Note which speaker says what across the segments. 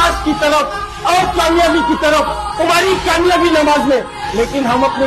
Speaker 1: نماز کی طرف اور کامیابی کی طرف، تمہاری کامیابی نماز میں. لیکن ہم اپنی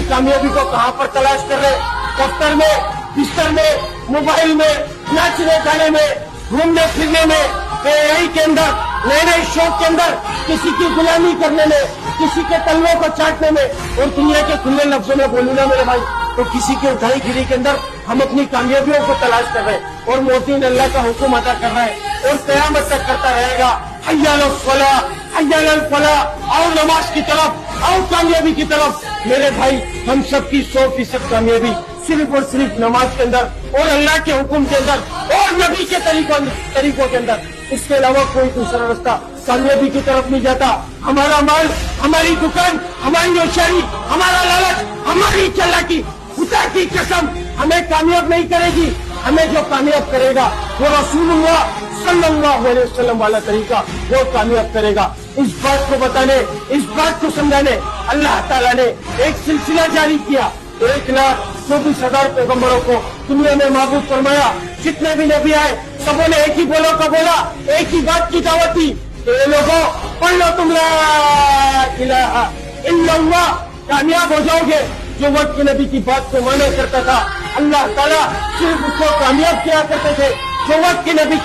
Speaker 1: کامیابی کو کہاں پر تلاش کر رہے؟ دفتر میں، بستر میں، موبائل میں، ناچنے گانے میں، گھومنے پھرنے میں، AI کے اندر، نئے نئے شوق کے اندر، کسی کی غلامی کرنے میں، کسی کے تلووں کو چاٹنے میں. اور دنیا کے کھلے لفظوں میں بولوں نا میرے بھائی، تو کسی کی اٹھائی گیری کے اندر ہم اپنی کامیابیوں کو تلاش کر رہے ہیں. اور موتین اللہ کا حکم ادا کر رہا ہے اور قیامت تک کرتا رہے گا. حی علی الصلاۃ، حی علی الفلاح، اور نماز کی طرف، اور کامیابی کی طرف. میرے بھائی، ہم سب کی 100% کامیابی صرف اور صرف نماز کے اندر اور اللہ کے حکم کے اندر اور نبی کے طریقوں کے اندر. اس کے علاوہ کوئی دوسرا راستہ کامیابی کی طرف نہیں جاتا. ہمارا مال، ہماری دکان، ہماری نوشیری، ہمارا لالچ، ہماری چالاکی، خدا کی قسم ہمیں کامیاب نہیں کرے گی. ہمیں جو کامیاب کرے گا وہ رسول اللہ صلی اللہ علیہ وسلم والا طریقہ وہ کامیاب کرے گا. اس بات کو بتانے، اس بات کو سمجھانے اللہ تعالیٰ نے ایک سلسلہ جاری کیا. 1,24,000 پیغمبروں کو دنیا میں معبود فرمایا. جتنے بھی نبی آئے سبوں نے ایک ہی بولا، ایک ہی بات کی دعوت دی کہ اے لوگوں، پڑھ لو تم لا الہ الا اللہ، کامیاب ہو جاؤ گے. جو وقت کے نبی کی بات کو مانا کرتا تھا اللہ تعالیٰ صرف اس کو کامیاب کیا کرتے تھے. جو وقت کے نبی